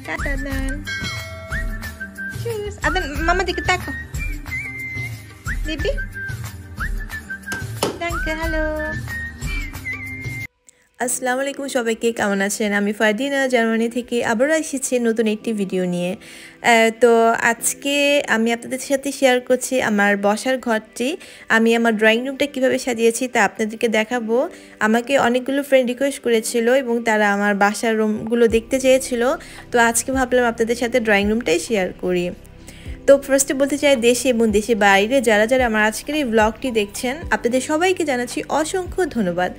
Tata দেন। আদান মামা দিকে তাকাও বেবি। danke, hello. আসসালামু আলাইকুম সবাইকে, কেমন আছেন? আমি ফারদিনা জার্মানি থেকে আবারও এসেছি নতুন একটি ভিডিও নিয়ে। তো আজকে আমি আপনাদের সাথে শেয়ার করছি আমার বসার ঘরটি। আমি আমার ড্রয়িং রুমটা কিভাবে সাজিয়েছি তা আপনাদেরকে দেখাবো। আমাকে অনেকগুলো ফ্রেন্ড রিকোয়েস্ট করেছিল এবং তারা আমার বাসার রুমগুলো দেখতে চেয়েছিল। তো আজকে ভাবলাম আপনাদের সাথে ড্রয়িং রুমটাই শেয়ার করি। তো ফার্স্টে বলতে চাই, দেশে এবং দেশে বাইরে যারা যারা আমার আজকের এই ব্লগটি দেখছেন আপনাদের সবাইকে জানাচ্ছি অসংখ্য ধন্যবাদ।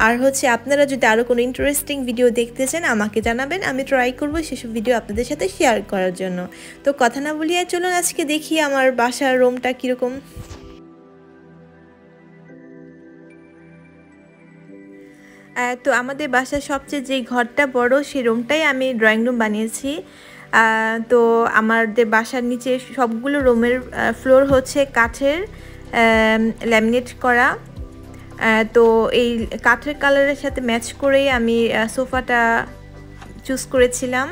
আর আপনারা যদি আরও কোনো ইন্টারেস্টিং ভিডিও দেখতে চান আমাকে জানাবেন, আমি ট্রাই করব সেসব ভিডিও আপনাদের সাথে শেয়ার করার জন্য। তো কথা না বলিয়ে চলুন আজকে দেখি আমার বাসার রুমটা কীরকম। তো আমাদের বাসার সবচেয়ে যে ঘরটা বড় সেই রুমটাই আমি ড্রয়িং রুম বানিয়েছি। তো আমাদের বাসার নিচে সবগুলো রুমের ফ্লোর হচ্ছে কাঠের ল্যামিনেট করা। তো এই কাঠের কালারের সাথে ম্যাচ করেই আমি সোফাটা চুজ করেছিলাম।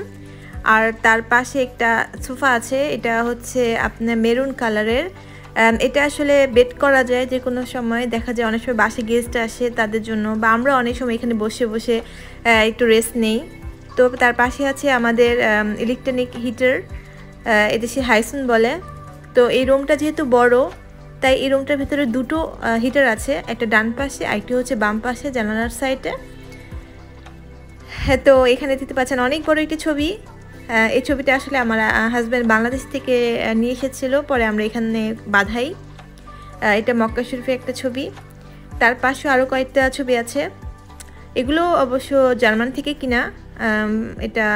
আর তার পাশে একটা সোফা আছে, এটা হচ্ছে আপনার মেরুন কালারের। এটা আসলে বেড করা যায় যে কোনো সময়, দেখা যায় অনেক সময় বাসে গেস্ট আসে তাদের জন্য, বা আমরা অনেক সময় এখানে বসে বসে একটু রেস্ট নেই। তো তার পাশে আছে আমাদের ইলেকট্রনিক হিটার, এদেশে হাইসুন বলে। তো এই রুমটা যেহেতু বড় তাই এই রুমটার ভিতরে দুটো হিটার আছে, একটা ডান পাশে আরেকটি হচ্ছে বাম পাশে জানালার সাইডে। তো এখানে দিতে পাচ্ছেন অনেক বড় একটি ছবি। এই ছবিটা আসলে আমার হাজব্যান্ড বাংলাদেশ থেকে নিয়ে এসেছিল, পরে আমরা এখানে বাঁধাই। এটা মক্কা শরীফের একটা ছবি। তার পাশেও আরও কয়েকটা ছবি আছে, এগুলো অবশ্য জার্মান থেকে কিনা, এটা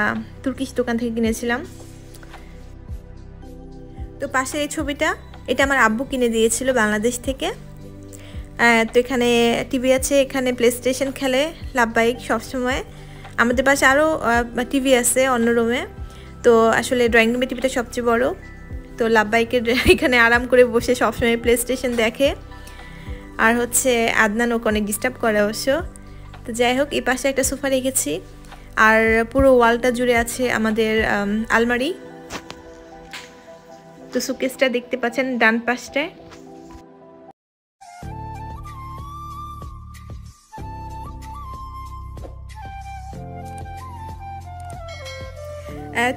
তুর্কিশ দোকান থেকে কিনেছিলাম। তো পাশে এই ছবিটা, এটা আমার আব্বু কিনে দিয়েছিল বাংলাদেশ থেকে। তো এখানে টিভি আছে, এখানে প্লে স্টেশন খেলে লাভবাহিক সবসময়। আমাদের পাশে আরও টিভি আছে অন্য রুমে। তো আসলে ড্রয়িং রুমে টিভিটা সবচেয়ে বড়। তো লাভবাহিকের এখানে আরাম করে বসে সবসময় প্লে স্টেশন দেখে। আর আদনান ওকে অনেক ডিস্টার্ব করে অবশ্য। তো যাই হোক, এই পাশে একটা সোফা রেখেছি। আর পুরো ওয়ালটা জুড়ে আছে আমাদের আলমারি। তো সুকেসটা দেখতে পাচ্ছেন ডান পাশটায়।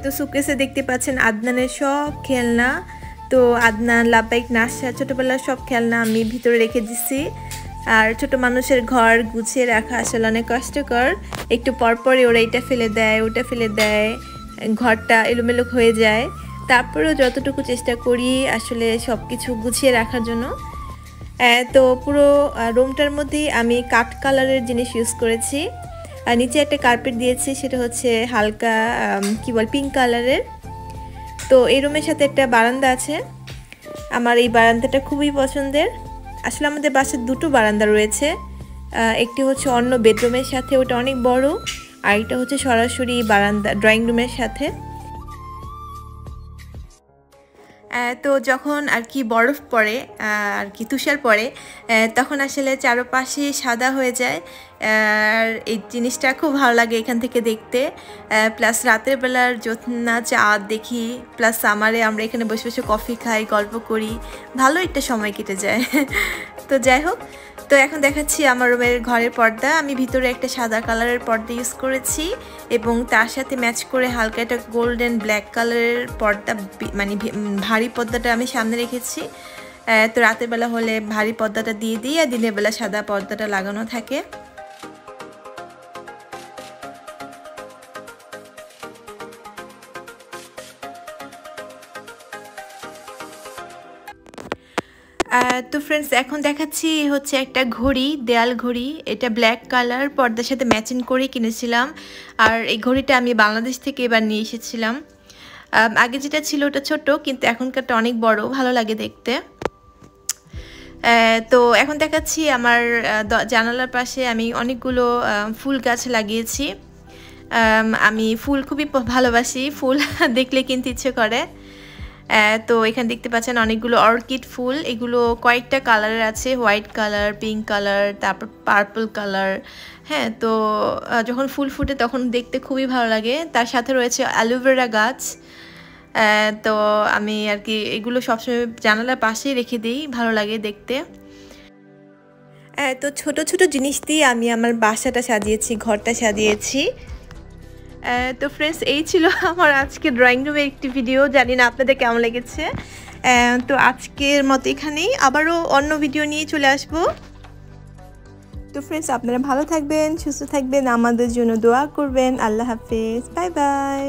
তো সুকেসে দেখতে পাচ্ছেন আদনানের সব খেলনা। তো আদনান লাভবাহিক নাসা ছোটোবেলার সব খেলনা আমি ভিতরে রেখে দিচ্ছি। আর ছোট মানুষের ঘর গুছিয়ে রাখা আসলে অনেক কষ্টকর। একটু পরপরই ওরা এটা ফেলে দেয় ওটা ফেলে দেয়, ঘরটা এলোমেলো হয়ে যায়। তারপরেও যতটুকু চেষ্টা করি আসলে সব কিছু গুছিয়ে রাখার জন্য। তো পুরো রুমটার মধ্যেই আমি কাঠ কালারের জিনিস ইউজ করেছি। আর নিচে একটা কার্পেট দিয়েছি, সেটা হচ্ছে হালকা পিঙ্ক কালারের। তো এই রুমের সাথে একটা বারান্দা আছে, আমার এই বারান্দাটা খুবই পছন্দের। আসলে আমাদের বাসায় দুটো বারান্দা রয়েছে, একটি হচ্ছে অন্য বেডরুমের সাথে, ওটা অনেক বড়। আর একটা হচ্ছে সরাসরি বারান্দা ড্রয়িং রুমের সাথে। তো যখন বরফ পড়ে তুষার পড়ে, তখন আসলে চারপাশে সাদা হয়ে যায়। আর এই জিনিসটা খুব ভালো লাগে এখান থেকে দেখতে। প্লাস রাতের বেলার জ্যোৎস্না চাঁদ দেখি, প্লাস সামারে আমরা এখানে বসে বসে কফি খাই, গল্প করি, ভালো একটা সময় কেটে যায়। তো যাই হোক, তো এখন দেখাচ্ছি আমার রুমের ঘরের পর্দা। আমি ভিতরে একটা সাদা কালারের পর্দা ইউজ করেছি এবং তার সাথে ম্যাচ করে হালকা একটা গোল্ডেন ব্ল্যাক কালারের পর্দা, মানে ভারী পর্দাটা আমি সামনে রেখেছি। তো রাতের বেলা হলে ভারী পর্দাটা দিয়ে দিই, আর দিনের বেলা সাদা পর্দাটা লাগানো থাকে। তো ফ্রেন্ডস, এখন দেখাচ্ছি একটা ঘড়ি, দেয়াল ঘড়ি। এটা ব্ল্যাক কালার পর্দার সাথে ম্যাচিং করে কিনেছিলাম। আর এই ঘড়িটা আমি বাংলাদেশ থেকে এবার নিয়ে এসেছিলাম। আগে যেটা ছিল ওটা ছোট, কিন্তু এখনকারটা অনেক বড়, ভালো লাগে দেখতে। তো এখন দেখাচ্ছি আমার জানালার পাশে আমি অনেকগুলো ফুল গাছ লাগিয়েছি। আমি ফুল খুবই ভালোবাসি, ফুল দেখলে কিনতে ইচ্ছে করে। তো এখানে দেখতে পাচ্ছেন অনেকগুলো অর্কিড ফুল, এগুলো কয়েকটা কালারের আছে, হোয়াইট কালার, পিঙ্ক কালার, তারপর পার্পল কালার। হ্যাঁ, তো যখন ফুল ফুটে তখন দেখতে খুবই ভালো লাগে। তার সাথে রয়েছে অ্যালোভেরা গাছ। তো আমি আর কি এগুলো সবসময় জানালার পাশেই রেখে দিই, ভালো লাগে দেখতে। তো ছোট ছোট জিনিস দিয়ে আমি আমার বাসাটা সাজিয়েছি, ঘরটা সাজিয়েছি। তো ফ্রেন্ডস, এই ছিল আমার আজকে ড্রয়িং রুমের একটি ভিডিও। জানি না আপনাদের কেমন লেগেছে। তো আজকের মতো এখানেই, আবারও অন্য ভিডিও নিয়ে চলে আসবো। তো ফ্রেন্ডস, আপনারা ভালো থাকবেন, সুস্থ থাকবেন, আমাদের জন্য দোয়া করবেন। আল্লাহ হাফেজ, বাই বাই।